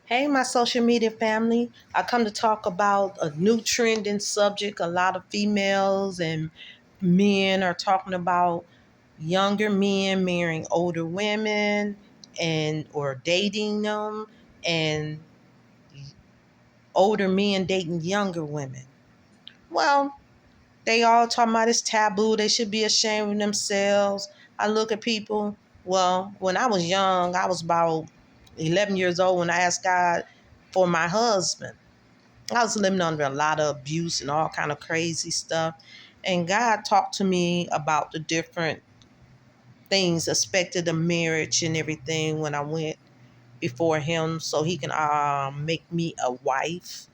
Hey, my social media family. I come to talk about a new trending subject. A lot of females and men are talking about younger men marrying older women and or dating them, and older men dating younger women. Well, they all talking about it's taboo. They should be ashamed of themselves. I look at people. Well, when I was young, I was about 11 years old when I asked God for my husband. I was living under a lot of abuse and all kind of crazy stuff. And God talked to me about the different things expected of marriage and everything when I went before him so he can make me a wife.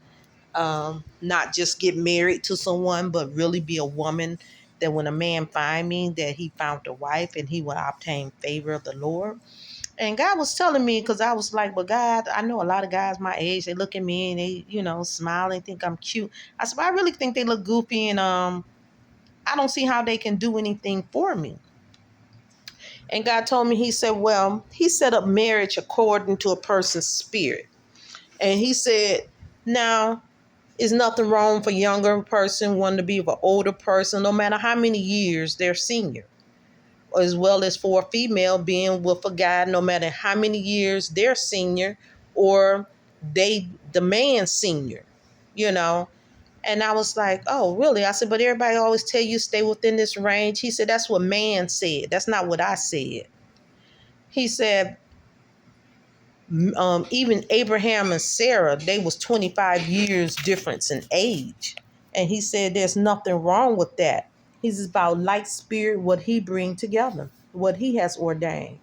Not just get married to someone, but really be a woman that when a man find me, that he found a wife and he will obtain favor of the Lord. And God was telling me, because I was like, well, God, I know a lot of guys my age, they look at me and they, smile and think I'm cute. I said, but I really think they look goofy and I don't see how they can do anything for me. And God told me, he said, well, he set up marriage according to a person's spirit. And he said, now, is nothing wrong for a younger person wanting to be with an older person, no matter how many years they're senior, as well as for a female being with a guy no matter how many years they're senior or the man's senior, you know. And I was like, oh, really? I said, but everybody always tell you stay within this range. He said, that's what man said. That's not what I said. He said, even Abraham and Sarah, they was 25 years difference in age. And he said there's nothing wrong with that. He's about like spirit, what he bring together, what he has ordained.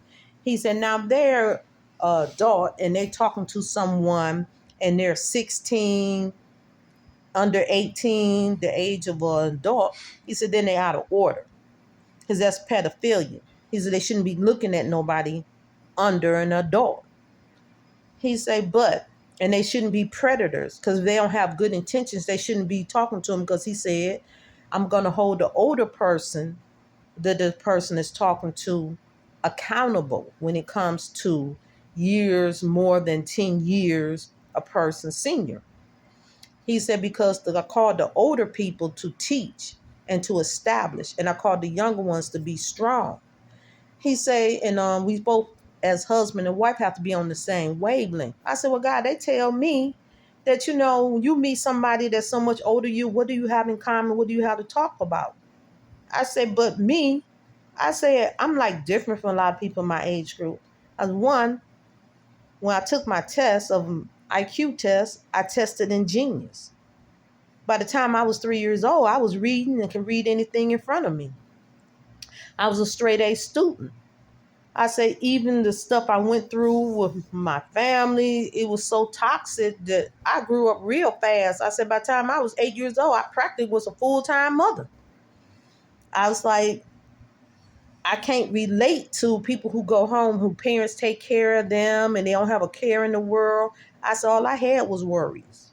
He said now they're adult and they talking to someone and they're 16, under 18, the age of an adult. He said then they out of order because that's pedophilia. He said they shouldn't be looking at nobody under an adult. He say, and they shouldn't be predators because if they don't have good intentions, they shouldn't be talking to them because he said, I'm going to hold the older person that the person is talking to accountable when it comes to years, more than 10 years, a person senior. He said, because I called the older people to teach and to establish, and I called the younger ones to be strong. He say, and we both as husband and wife have to be on the same wavelength. I said, well, God, they tell me that, you meet somebody that's so much older than you, what do you have in common? What do you have to talk about? I said, but me, I said, I'm like different from a lot of people in my age group. As one, when I took my test of IQ test, I tested in genius. By the time I was 3 years old, I was reading and could read anything in front of me. I was a straight A student. I say even the stuff I went through with my family, it was so toxic that I grew up real fast. I said by the time I was 8 years old, I practically was a full-time mother. I was like, I can't relate to people who go home, who parents take care of them and they don't have a care in the world. I said all I had was worries.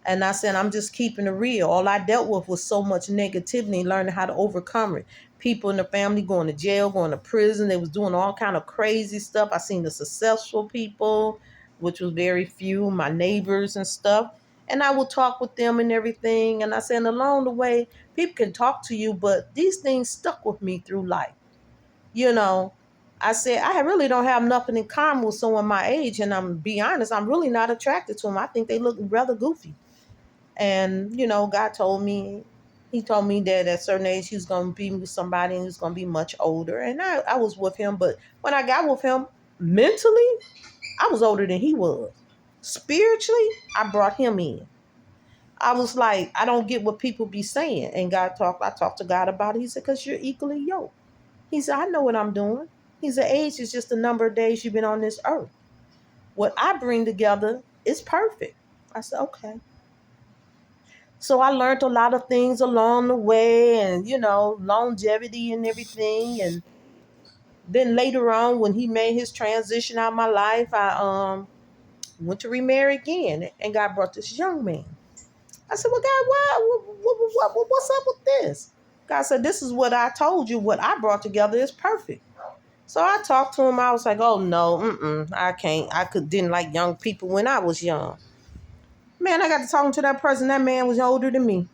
And I said, I'm just keeping it real. All I dealt with was so much negativity and learning how to overcome it. People in the family going to jail, going to prison. They was doing all kind of crazy stuff. I seen the successful people, which was very few, my neighbors and stuff. And I would talk with them and everything. And I said, and along the way, people can talk to you, but these things stuck with me through life. You know, I said, I really don't have nothing in common with someone my age. And I'm be honest, I'm really not attracted to them. I think they look rather goofy. And, God told me, he told me that at a certain age he was going to be with somebody and he was going to be much older. And I was with him. But when I got with him, mentally, I was older than he was. Spiritually, I brought him in. I was like, I don't get what people be saying. And I talked to God about it. He said, because you're equally yoked. He said, I know what I'm doing. He said, age is just the number of days you've been on this earth. What I bring together is perfect. I said, okay. So I learned a lot of things along the way and, longevity and everything. And then later on, when he made his transition out of my life, I went to remarry again and God brought this young man. I said, well, God, what's up with this? God said, this is what I told you. What I brought together is perfect. So I talked to him. I was like, oh no, I can't. Didn't like young people when I was young. Man, I got to talking to that person. That man was older than me.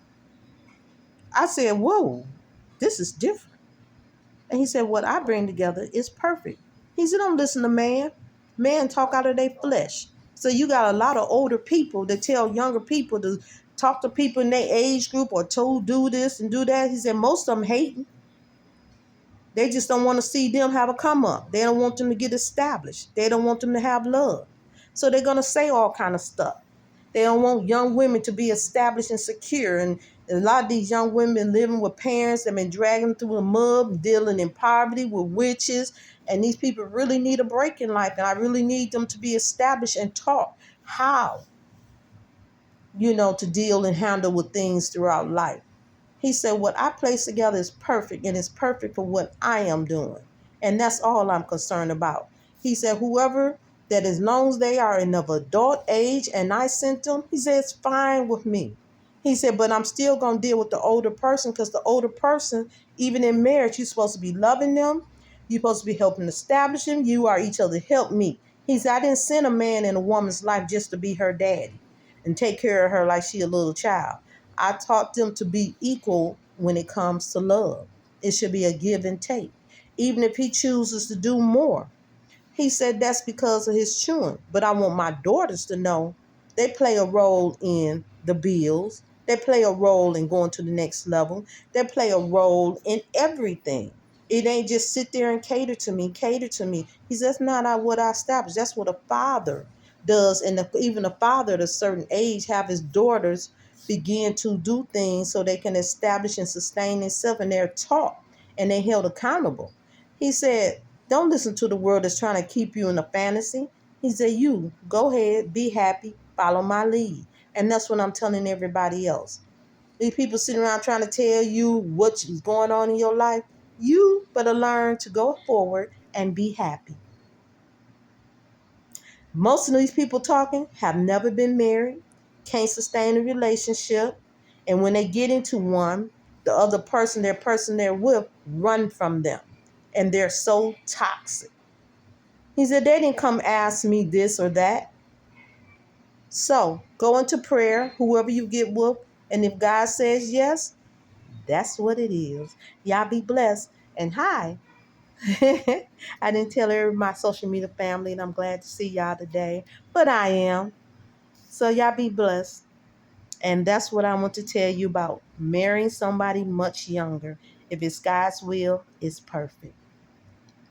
I said, whoa, this is different. And he said, what I bring together is perfect. He said, don't listen to man. Man talk out of their flesh. So you got a lot of older people that tell younger people to talk to people in their age group or to do this and do that. He said, most of them hating. They just don't want to see them have a come up. They don't want them to get established. They don't want them to have love. So they're going to say all kind of stuff. They don't want young women to be established and secure. And a lot of these young women living with parents that have been dragging through the mud, dealing in poverty with witches. And these people really need a break in life. And I really need them to be established and taught how, to deal and handle with things throughout life. He said, what I place together is perfect, and it's perfect for what I am doing. And that's all I'm concerned about. He said, whoever that, as long as they are in of adult age and I sent them, he said, it's fine with me. He said, but I'm still going to deal with the older person, because the older person, even in marriage, you're supposed to be loving them. You're supposed to be helping establish them. You are each other help me. He said, I didn't send a man in a woman's life just to be her daddy and take care of her like she a little child. I taught them to be equal when it comes to love. It should be a give and take. Even if he chooses to do more, he said that's because of his children. But I want my daughters to know they play a role in the bills. They play a role in going to the next level. They play a role in everything. It ain't just sit there and cater to me, cater to me. He says, that's not what I established. That's what a father does. And even a father at a certain age have his daughters begin to do things so they can establish and sustain themselves, and they're taught and they're held accountable. He said, don't listen to the world that's trying to keep you in a fantasy. He said, you go ahead, be happy, follow my lead. And that's what I'm telling everybody else. These people sitting around trying to tell you what's going on in your life, you better learn to go forward and be happy. Most of these people talking have never been married, can't sustain a relationship, and when they get into one, the other person, their person they're with, run from them. And they're so toxic. He said, they didn't come ask me this or that. So go into prayer, whoever you get with, and if God says yes, that's what it is. Y'all be blessed. And hi, I didn't tell my social media family, and I'm glad to see y'all today, but I am. So y'all be blessed. And that's what I want to tell you about marrying somebody much younger. If it's God's will, it's perfect.